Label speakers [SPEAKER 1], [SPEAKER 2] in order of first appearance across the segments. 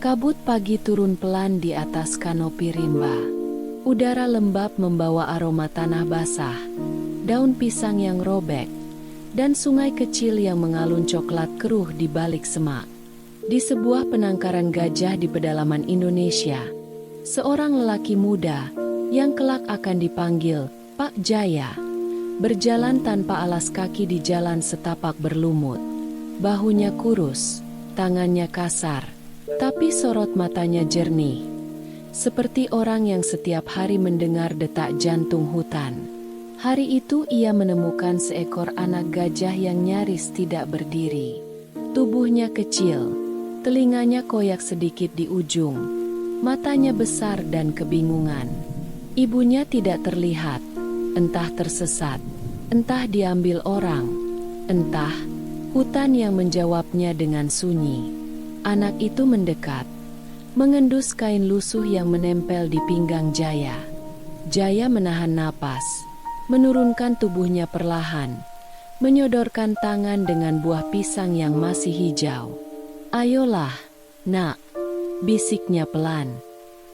[SPEAKER 1] Kabut pagi turun pelan di atas kanopi rimba. Udara lembab membawa aroma tanah basah, daun pisang yang robek, dan sungai kecil yang mengalun coklat keruh di balik semak. Di sebuah penangkaran gajah di pedalaman Indonesia, seorang lelaki muda yang kelak akan dipanggil Pak Jaya berjalan tanpa alas kaki di jalan setapak berlumut. Bahunya kurus, tangannya kasar, tapi sorot matanya jernih, seperti orang yang setiap hari mendengar detak jantung hutan. Hari itu ia menemukan seekor anak gajah yang nyaris tidak berdiri. Tubuhnya kecil, telinganya koyak sedikit di ujung, matanya besar dan kebingungan. Ibunya tidak terlihat, entah tersesat, entah diambil orang, entah hutan yang menjawabnya dengan sunyi. Anak itu mendekat, mengendus kain lusuh yang menempel di pinggang Jaya. Jaya menahan napas, menurunkan tubuhnya perlahan, menyodorkan tangan dengan buah pisang yang masih hijau. "Ayolah, nak," bisiknya pelan.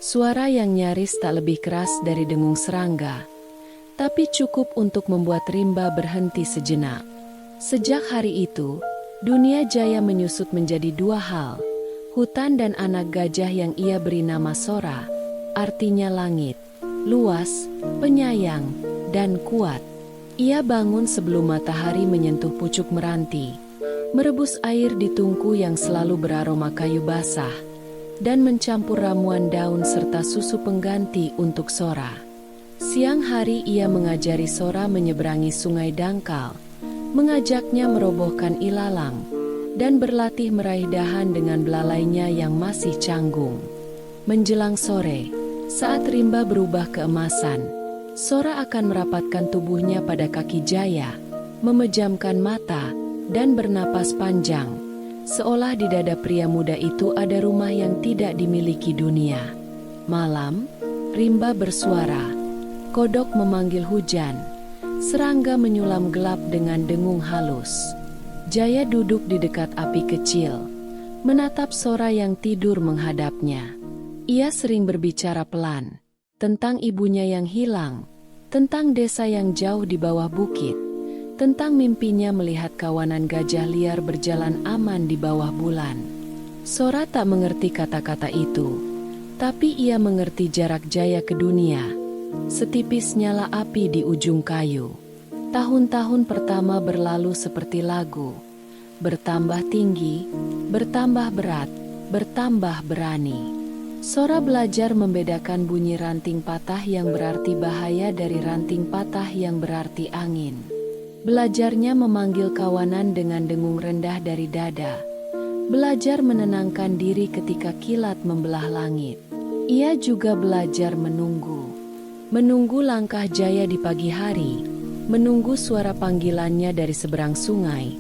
[SPEAKER 1] Suara yang nyaris tak lebih keras dari dengung serangga, tapi cukup untuk membuat rimba berhenti sejenak. Sejak hari itu, dunia Jaya menyusut menjadi dua hal: hutan dan anak gajah yang ia beri nama Sora, artinya langit, luas, penyayang, dan kuat. Ia bangun sebelum matahari menyentuh pucuk meranti, merebus air di tungku yang selalu beraroma kayu basah, dan mencampur ramuan daun serta susu pengganti untuk Sora. Siang hari ia mengajari Sora menyeberangi sungai dangkal, mengajaknya merobohkan ilalang, dan berlatih meraih dahan dengan belalainya yang masih canggung. Menjelang sore, saat rimba berubah keemasan, Sora akan merapatkan tubuhnya pada kaki Jaya, memejamkan mata, dan bernapas panjang, seolah di dada pria muda itu ada rumah yang tidak dimiliki dunia. Malam, rimba bersuara, kodok memanggil hujan, serangga menyulam gelap dengan dengung halus. Jaya duduk di dekat api kecil, menatap Sora yang tidur menghadapnya. Ia sering berbicara pelan, tentang ibunya yang hilang, tentang desa yang jauh di bawah bukit, tentang mimpinya melihat kawanan gajah liar berjalan aman di bawah bulan. Sora tak mengerti kata-kata itu, tapi ia mengerti jarak Jaya ke dunia, setipis nyala api di ujung kayu. Tahun-tahun pertama berlalu seperti lagu, bertambah tinggi, bertambah berat, bertambah berani. Sora belajar membedakan bunyi ranting patah yang berarti bahaya dari ranting patah yang berarti angin. Belajarnya memanggil kawanan dengan dengung rendah dari dada. Belajar menenangkan diri ketika kilat membelah langit. Ia juga belajar menunggu. Menunggu langkah Jaya di pagi hari, menunggu suara panggilannya dari seberang sungai,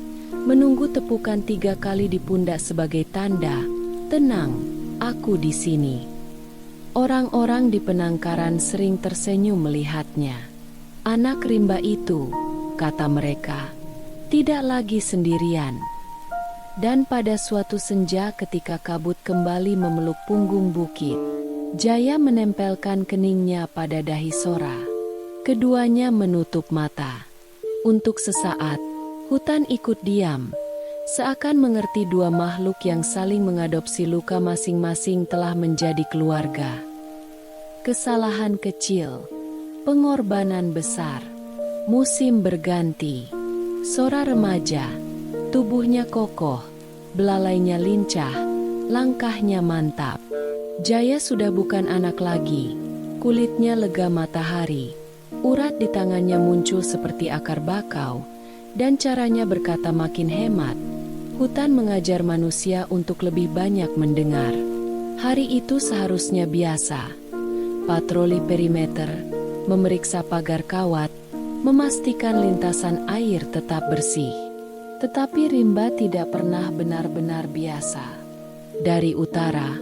[SPEAKER 1] menunggu tepukan 3 kali di pundak sebagai tanda, "Tenang, aku di sini." Orang-orang di penangkaran sering tersenyum melihatnya. "Anak rimba itu," kata mereka, "tidak lagi sendirian." Dan pada suatu senja ketika kabut kembali memeluk punggung bukit, Jaya menempelkan keningnya pada dahi Sora. Keduanya menutup mata. Untuk sesaat, hutan ikut diam, seakan mengerti dua makhluk yang saling mengadopsi luka masing-masing telah menjadi keluarga. Kesalahan kecil, pengorbanan besar, musim berganti. Sora remaja, tubuhnya kokoh, belalainya lincah, langkahnya mantap. Jaya sudah bukan anak lagi, kulitnya lega matahari, urat di tangannya muncul seperti akar bakau, dan caranya berkata makin hemat. Hutan mengajar manusia untuk lebih banyak mendengar. Hari itu seharusnya biasa. Patroli perimeter, memeriksa pagar kawat, memastikan lintasan air tetap bersih. Tetapi rimba tidak pernah benar-benar biasa. Dari utara,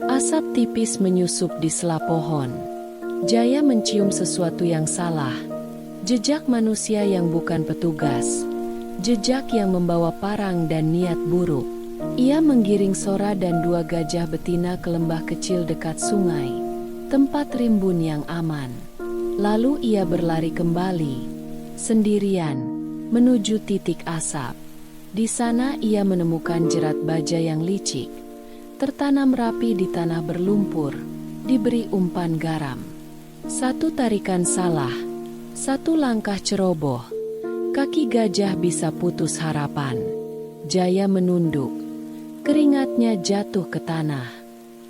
[SPEAKER 1] asap tipis menyusup di sela pohon. Jaya mencium sesuatu yang salah. Jejak manusia yang bukan petugas. Jejak yang membawa parang dan niat buruk. Ia menggiring Sora dan 2 gajah betina ke lembah kecil dekat sungai, tempat rimbun yang aman. Lalu ia berlari kembali, sendirian, menuju titik asap. Di sana ia menemukan jerat baja yang licik, tertanam rapi di tanah berlumpur, diberi umpan garam. Satu tarikan salah, satu langkah ceroboh, kaki gajah bisa putus harapan. Jaya menunduk, keringatnya jatuh ke tanah.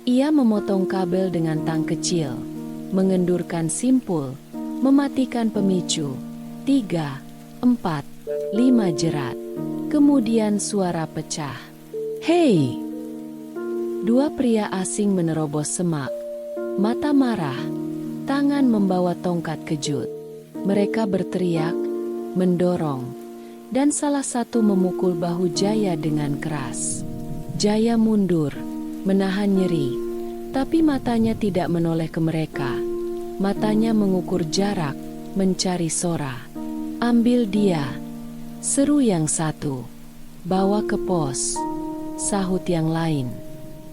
[SPEAKER 1] Ia memotong kabel dengan tang kecil, mengendurkan simpul, mematikan pemicu. 3, 4, 5 jerat. Kemudian suara pecah. "Hei!" 2 pria asing menerobos semak, mata marah, tangan membawa tongkat kejut. Mereka berteriak, mendorong, dan salah satu memukul bahu Jaya dengan keras. Jaya mundur, menahan nyeri, tapi matanya tidak menoleh ke mereka. Matanya mengukur jarak, mencari Sora. "Ambil dia," seru yang satu. "Bawa ke pos," sahut yang lain.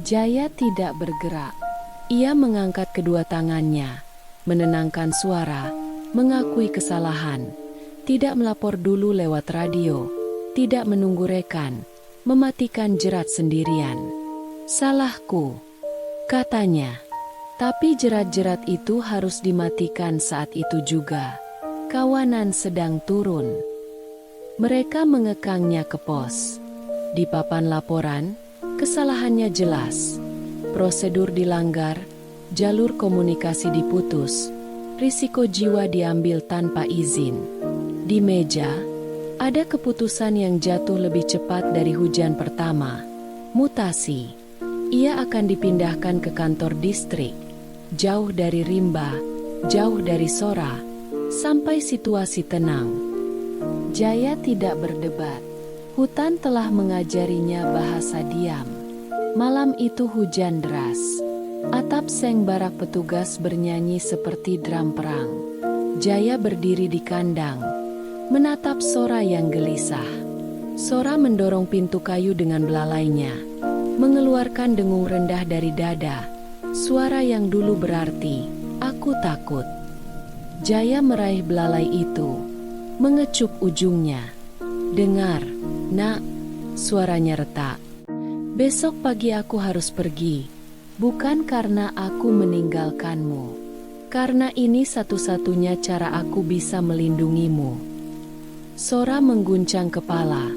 [SPEAKER 1] Jaya tidak bergerak. Ia mengangkat kedua tangannya, menenangkan suara, mengakui kesalahan, tidak melapor dulu lewat radio, tidak menunggu rekan, mematikan jerat sendirian. "Salahku," katanya. Tapi jerat-jerat itu harus dimatikan saat itu juga. Kawanan sedang turun. Mereka mengekangnya ke pos. Di papan laporan, kesalahannya jelas. Prosedur dilanggar, jalur komunikasi diputus, risiko jiwa diambil tanpa izin. Di meja, ada keputusan yang jatuh lebih cepat dari hujan pertama. Mutasi. Ia akan dipindahkan ke kantor distrik, jauh dari Rimba, jauh dari Sora, sampai situasi tenang. Jaya tidak berdebat. Hutan telah mengajarinya bahasa diam. Malam itu hujan deras. Atap seng barak petugas bernyanyi seperti drum perang. Jaya berdiri di kandang, menatap Sora yang gelisah. Sora mendorong pintu kayu dengan belalainya, mengeluarkan dengung rendah dari dada. Suara yang dulu berarti, "Aku takut." Jaya meraih belalai itu, mengecup ujungnya. "Dengar, nak," suaranya retak. "Besok pagi aku harus pergi, bukan karena aku meninggalkanmu. Karena ini satu-satunya cara aku bisa melindungimu." Sora mengguncang kepala,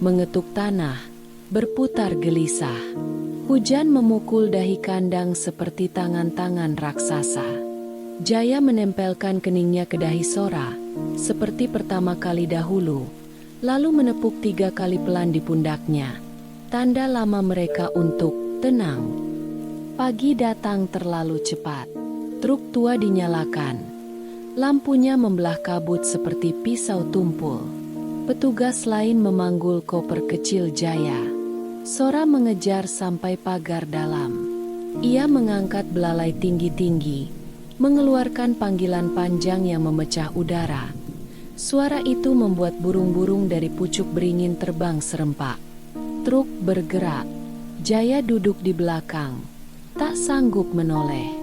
[SPEAKER 1] mengetuk tanah, berputar gelisah. Hujan memukul dahi kandang seperti tangan-tangan raksasa. Jaya menempelkan keningnya ke dahi Sora, seperti pertama kali dahulu, lalu menepuk 3 kali pelan di pundaknya. Tanda lama mereka untuk tenang. Pagi datang terlalu cepat. Truk tua dinyalakan. Lampunya membelah kabut seperti pisau tumpul. Petugas lain memanggul koper kecil Jaya. Sora mengejar sampai pagar dalam. Ia mengangkat belalai tinggi-tinggi, mengeluarkan panggilan panjang yang memecah udara. Suara itu membuat burung-burung dari pucuk beringin terbang serempak. Truk bergerak. Jaya duduk di belakang, tak sanggup menoleh.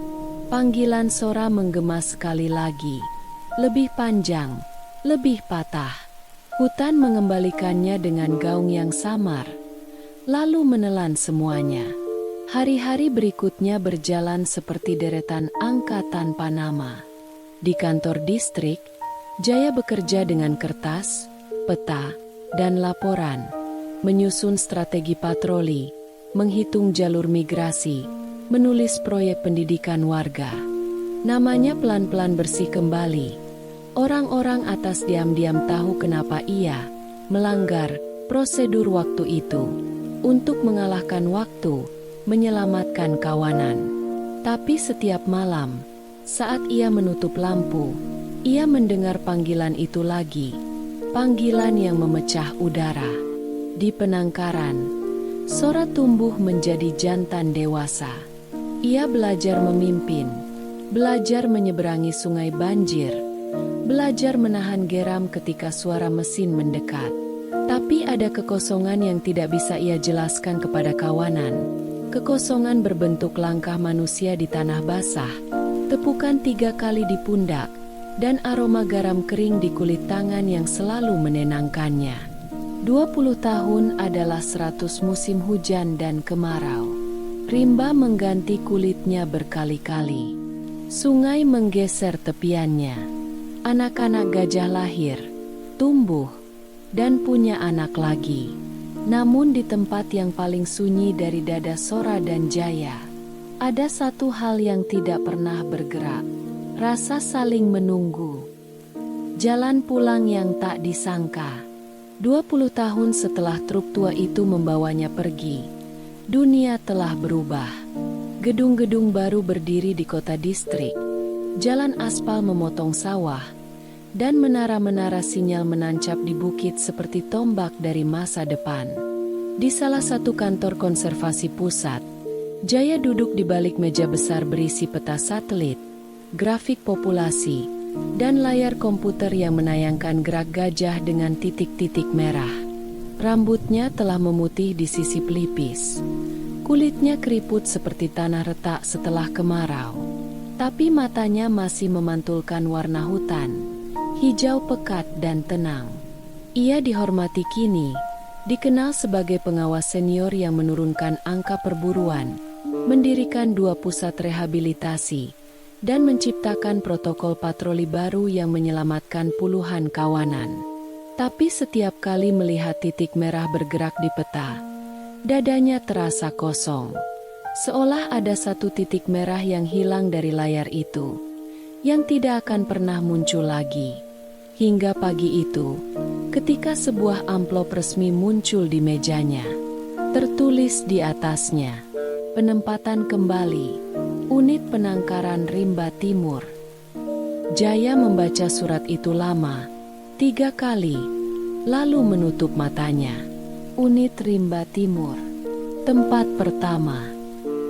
[SPEAKER 1] Panggilan Sora menggema sekali lagi. Lebih panjang, lebih patah. Hutan mengembalikannya dengan gaung yang samar, lalu menelan semuanya. Hari-hari berikutnya berjalan seperti deretan angka tanpa nama. Di kantor distrik, Jaya bekerja dengan kertas, peta, dan laporan, menyusun strategi patroli, menghitung jalur migrasi, menulis proyek pendidikan warga. Namanya pelan-pelan bersih kembali. Orang-orang atas diam-diam tahu kenapa ia melanggar prosedur waktu itu untuk mengalahkan waktu, menyelamatkan kawanan. Tapi setiap malam, saat ia menutup lampu, ia mendengar panggilan itu lagi. Panggilan yang memecah udara. Di penangkaran, Sora tumbuh menjadi jantan dewasa. Ia belajar memimpin, belajar menyeberangi sungai banjir, belajar menahan geram ketika suara mesin mendekat. Tapi ada kekosongan yang tidak bisa ia jelaskan kepada kawanan. Kekosongan berbentuk langkah manusia di tanah basah, tepukan 3 kali di pundak, dan aroma garam kering di kulit tangan yang selalu menenangkannya. 20 tahun adalah 100 musim hujan dan kemarau. Rimba mengganti kulitnya berkali-kali. Sungai menggeser tepiannya. Anak-anak gajah lahir, tumbuh, dan punya anak lagi. Namun di tempat yang paling sunyi dari dada Sora dan Jaya, ada satu hal yang tidak pernah bergerak. Rasa saling menunggu. Jalan pulang yang tak disangka. 20 tahun setelah truk tua itu membawanya pergi, dunia telah berubah. Gedung-gedung baru berdiri di kota distrik. Jalan aspal memotong sawah, dan menara-menara sinyal menancap di bukit seperti tombak dari masa depan. Di salah satu kantor konservasi pusat, Jaya duduk di balik meja besar berisi peta satelit, grafik populasi, dan layar komputer yang menayangkan gerak gajah dengan titik-titik merah. Rambutnya telah memutih di sisi pelipis. Kulitnya keriput seperti tanah retak setelah kemarau. Tapi matanya masih memantulkan warna hutan, hijau pekat dan tenang. Ia dihormati kini, dikenal sebagai pengawas senior yang menurunkan angka perburuan, mendirikan 2 pusat rehabilitasi, dan menciptakan protokol patroli baru yang menyelamatkan puluhan kawanan. Tapi setiap kali melihat titik merah bergerak di peta, dadanya terasa kosong. Seolah ada satu titik merah yang hilang dari layar itu, yang tidak akan pernah muncul lagi. Hingga pagi itu, ketika sebuah amplop resmi muncul di mejanya, tertulis di atasnya, penempatan kembali, unit penangkaran Rimba Timur. Jaya membaca surat itu lama, 3 kali, lalu menutup matanya. Unit Rimba Timur, tempat pertama,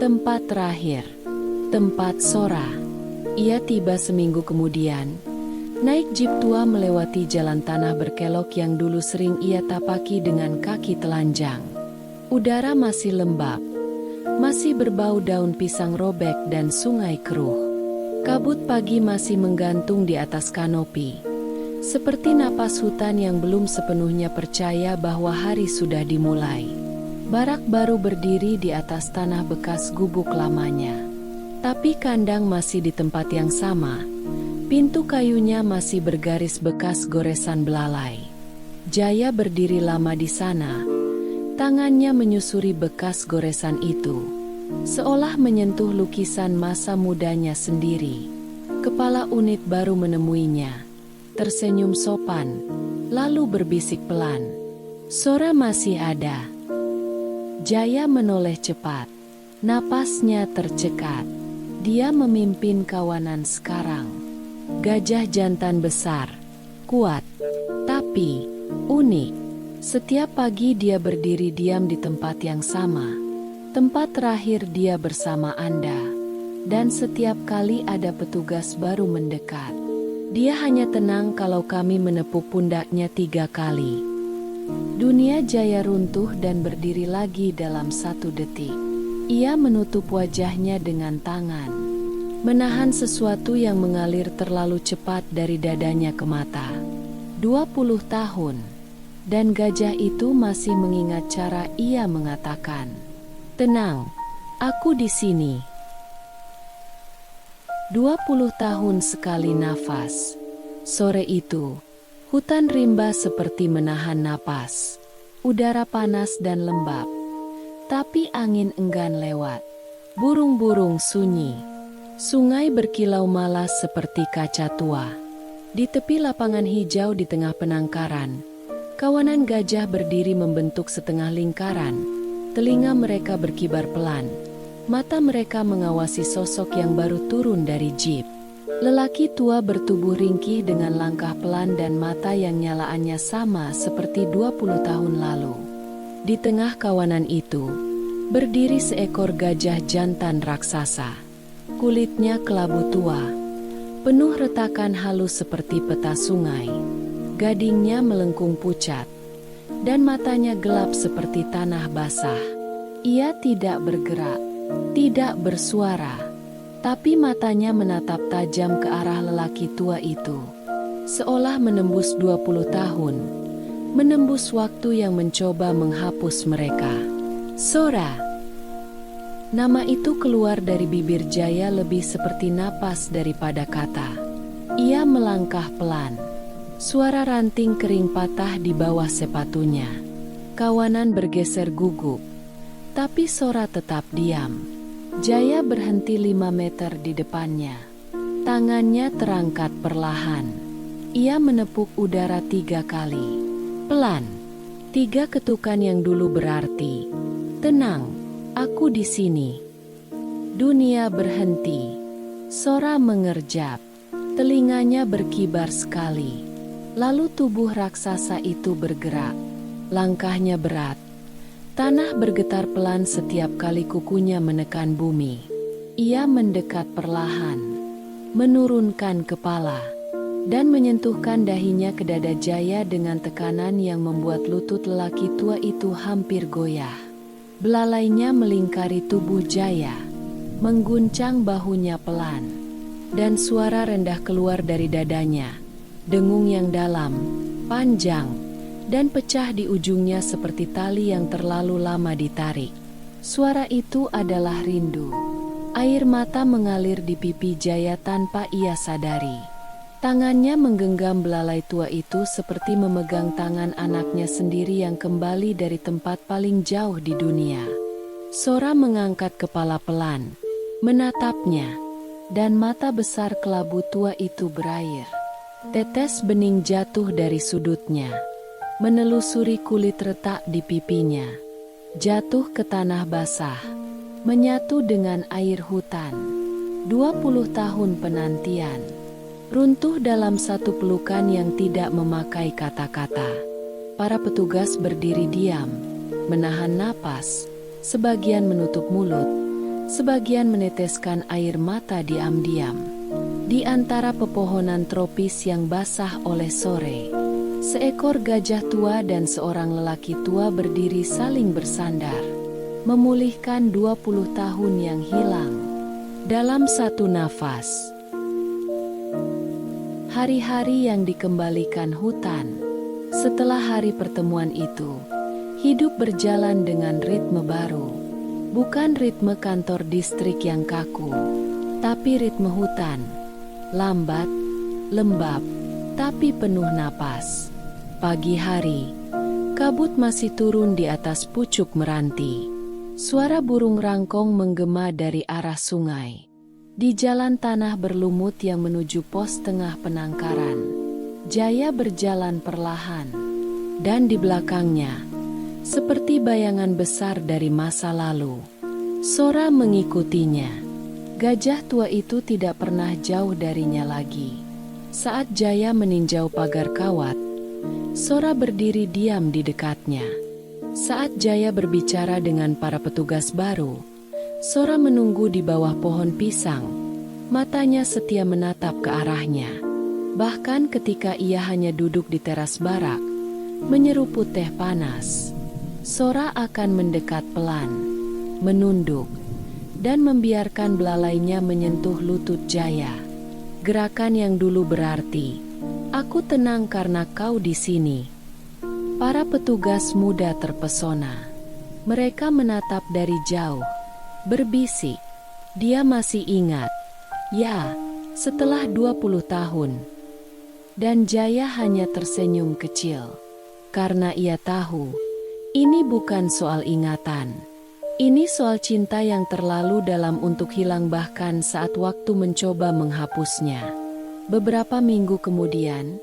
[SPEAKER 1] tempat terakhir, tempat Sora. Ia tiba seminggu kemudian, naik jeep tua melewati jalan tanah berkelok yang dulu sering ia tapaki dengan kaki telanjang. Udara masih lembab, masih berbau daun pisang robek dan sungai keruh. Kabut pagi masih menggantung di atas kanopi, seperti napas hutan yang belum sepenuhnya percaya bahwa hari sudah dimulai. Barak baru berdiri di atas tanah bekas gubuk lamanya. Tapi kandang masih di tempat yang sama. Pintu kayunya masih bergaris bekas goresan belalai. Jaya berdiri lama di sana. Tangannya menyusuri bekas goresan itu, seolah menyentuh lukisan masa mudanya sendiri. Kepala unit baru menemuinya, tersenyum sopan, lalu berbisik pelan, "Sora masih ada." Jaya menoleh cepat, napasnya tercekat. Dia memimpin kawanan sekarang. Gajah jantan besar, kuat, tapi unik. Setiap pagi dia berdiri diam di tempat yang sama. Tempat terakhir dia bersama Anda. Dan setiap kali ada petugas baru mendekat, dia hanya tenang kalau kami menepuk pundaknya 3 kali. Dunia Jaya runtuh dan berdiri lagi dalam 1 detik. Ia menutup wajahnya dengan tangan, menahan sesuatu yang mengalir terlalu cepat dari dadanya ke mata. 20 tahun, dan gajah itu masih mengingat cara ia mengatakan, "Tenang, aku di sini." 20 tahun sekali nafas. Sore itu, hutan rimba seperti menahan napas. Udara panas dan lembab. Tapi angin enggan lewat. Burung-burung sunyi. Sungai berkilau malas seperti kaca tua. Di tepi lapangan hijau di tengah penangkaran, kawanan gajah berdiri membentuk setengah lingkaran. Telinga mereka berkibar pelan. Mata mereka mengawasi sosok yang baru turun dari jeep. Lelaki tua bertubuh ringkih dengan langkah pelan dan mata yang nyalaannya sama seperti 20 tahun lalu. Di tengah kawanan itu, berdiri seekor gajah jantan raksasa. Kulitnya kelabu tua, penuh retakan halus seperti peta sungai. Gadingnya melengkung pucat. dan matanya gelap seperti tanah basah. Ia tidak bergerak, tidak bersuara, tapi matanya menatap tajam ke arah lelaki tua itu, seolah menembus 20 tahun, menembus waktu yang mencoba menghapus mereka. Sora. Nama itu keluar dari bibir Jaya lebih seperti napas daripada kata. Ia melangkah pelan. Suara ranting kering patah di bawah sepatunya. Kawanan bergeser gugup. Tapi Sora tetap diam. Jaya berhenti 5 meter di depannya. Tangannya terangkat perlahan. Ia menepuk udara 3 kali. Pelan. 3 ketukan yang dulu berarti, tenang. Aku di sini. Dunia berhenti. Sora mengerjap. Telinganya berkibar sekali. Lalu tubuh raksasa itu bergerak. Langkahnya berat. Tanah bergetar pelan setiap kali kukunya menekan bumi. Ia mendekat perlahan, menurunkan kepala, dan menyentuhkan dahinya ke dada Jaya dengan tekanan yang membuat lutut lelaki tua itu hampir goyah. Belalainya melingkari tubuh Jaya, mengguncang bahunya pelan, dan suara rendah keluar dari dadanya, dengung yang dalam, panjang, dan pecah di ujungnya seperti tali yang terlalu lama ditarik. Suara itu adalah rindu. Air mata mengalir di pipi Jaya tanpa ia sadari. Tangannya menggenggam belalai tua itu seperti memegang tangan anaknya sendiri yang kembali dari tempat paling jauh di dunia. Sora mengangkat kepala pelan, menatapnya, dan mata besar kelabu tua itu berair. Tetes bening jatuh dari sudutnya, menelusuri kulit retak di pipinya, jatuh ke tanah basah, menyatu dengan air hutan. 20 tahun penantian. Runtuh dalam satu pelukan yang tidak memakai kata-kata. Para petugas berdiri diam, menahan napas, sebagian menutup mulut, sebagian meneteskan air mata diam-diam. Di antara pepohonan tropis yang basah oleh sore, seekor gajah tua dan seorang lelaki tua berdiri saling bersandar, memulihkan 20 tahun yang hilang. Dalam satu nafas. Hari-hari yang dikembalikan hutan. Setelah hari pertemuan itu, hidup berjalan dengan ritme baru. Bukan ritme kantor distrik yang kaku, tapi ritme hutan. Lambat, lembab, tapi penuh napas. Pagi hari, kabut masih turun di atas pucuk meranti. Suara burung rangkong menggema dari arah sungai. Di jalan tanah berlumut yang menuju pos tengah penangkaran, Jaya berjalan perlahan, dan di belakangnya, seperti bayangan besar dari masa lalu, Sora mengikutinya. Gajah tua itu tidak pernah jauh darinya lagi. Saat Jaya meninjau pagar kawat, Sora berdiri diam di dekatnya. Saat Jaya berbicara dengan para petugas baru, Sora menunggu di bawah pohon pisang, matanya setia menatap ke arahnya. Bahkan ketika ia hanya duduk di teras barak, menyeruput teh panas, Sora akan mendekat pelan, menunduk, dan membiarkan belalainya menyentuh lutut Jaya. Gerakan yang dulu berarti, "Aku tenang karena kau di sini." Para petugas muda terpesona. Mereka menatap dari jauh. Berbisik, dia masih ingat. Ya, setelah 20 tahun. Dan Jaya hanya tersenyum kecil. Karena ia tahu, ini bukan soal ingatan. Ini soal cinta yang terlalu dalam untuk hilang bahkan saat waktu mencoba menghapusnya. Beberapa minggu kemudian,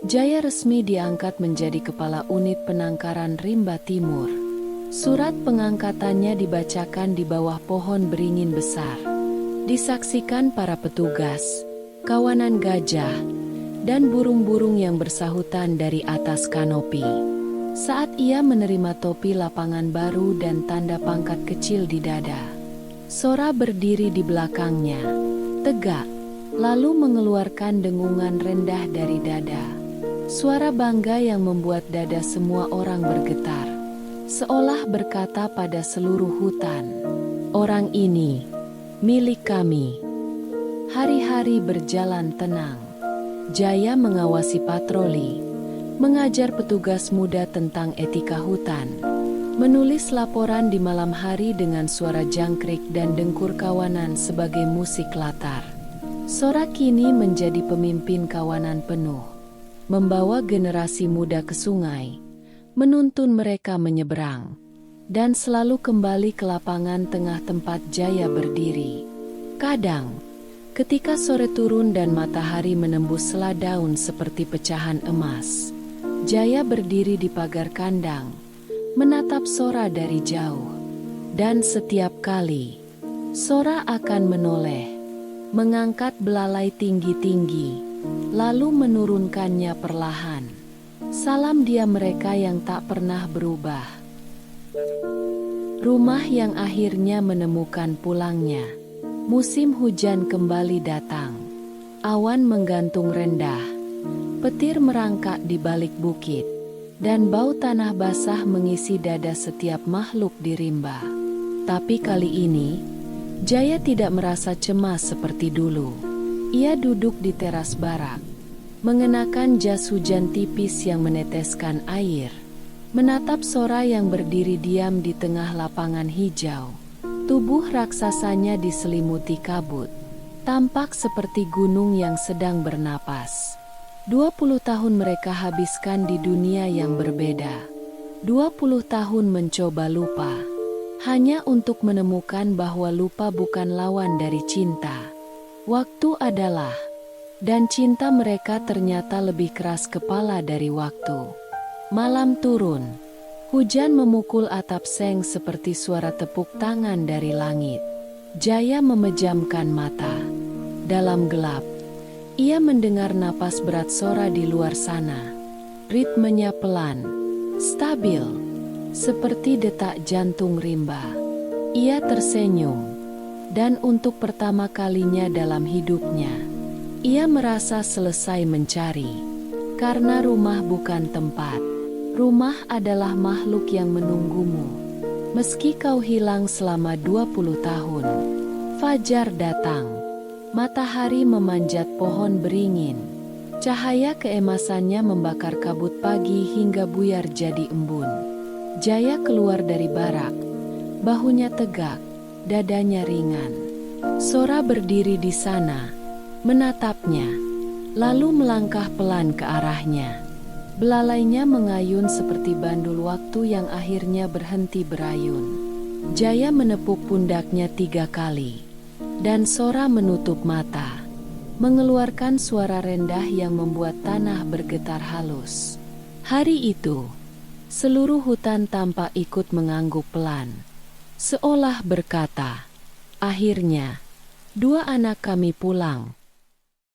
[SPEAKER 1] Jaya resmi diangkat menjadi kepala unit penangkaran Rimba Timur. Surat pengangkatannya dibacakan di bawah pohon beringin besar. Disaksikan para petugas, kawanan gajah, dan burung-burung yang bersahutan dari atas kanopi. Saat ia menerima topi lapangan baru dan tanda pangkat kecil di dada, Sora berdiri di belakangnya, tegak, lalu mengeluarkan dengungan rendah dari dada. Suara bangga yang membuat dada semua orang bergetar, seolah berkata pada seluruh hutan, "Orang ini milik kami." Hari-hari berjalan tenang. Jaya mengawasi patroli, mengajar petugas muda tentang etika hutan, menulis laporan di malam hari dengan suara jangkrik dan dengkur kawanan sebagai musik latar. Sora kini menjadi pemimpin kawanan penuh, membawa generasi muda ke sungai, menuntun mereka menyeberang, dan selalu kembali ke lapangan tengah tempat Jaya berdiri. Kadang, ketika sore turun dan matahari menembus sela daun seperti pecahan emas, Jaya berdiri di pagar kandang, menatap Sora dari jauh. Dan setiap kali, Sora akan menoleh, mengangkat belalai tinggi-tinggi, lalu menurunkannya perlahan. Salam dia mereka yang tak pernah berubah. Rumah yang akhirnya menemukan pulangnya. Musim hujan kembali datang. Awan menggantung rendah. Petir merangkak di balik bukit. Dan bau tanah basah mengisi dada setiap makhluk di rimba. Tapi kali ini, Jaya tidak merasa cemas seperti dulu. Ia duduk di teras barak, mengenakan jas hujan tipis yang meneteskan air, menatap Sora yang berdiri diam di tengah lapangan hijau. Tubuh raksasanya diselimuti kabut, tampak seperti gunung yang sedang bernapas. 20 tahun mereka habiskan di dunia yang berbeda. 20 tahun mencoba lupa, hanya untuk menemukan bahwa lupa bukan lawan dari cinta. Waktu adalah, dan cinta mereka ternyata lebih keras kepala dari waktu. Malam turun, hujan memukul atap seng seperti suara tepuk tangan dari langit. Jaya memejamkan mata. Dalam gelap, ia mendengar napas berat Sora di luar sana. Ritmenya pelan, stabil, seperti detak jantung rimba. Ia tersenyum, dan untuk pertama kalinya dalam hidupnya, ia merasa selesai mencari. Karena rumah bukan tempat, rumah adalah makhluk yang menunggumu. Meski kau hilang selama 20 tahun, fajar datang, matahari memanjat pohon beringin. Cahaya keemasannya membakar kabut pagi hingga buyar jadi embun. Jaya keluar dari barak, bahunya tegak, dadanya ringan. Sora berdiri di sana, menatapnya, lalu melangkah pelan ke arahnya. Belalainya mengayun seperti bandul waktu yang akhirnya berhenti berayun. Jaya menepuk pundaknya 3 kali, dan Sora menutup mata, mengeluarkan suara rendah yang membuat tanah bergetar halus. Hari itu, seluruh hutan tampak ikut mengangguk pelan, seolah berkata, "Akhirnya, 2 anak kami pulang."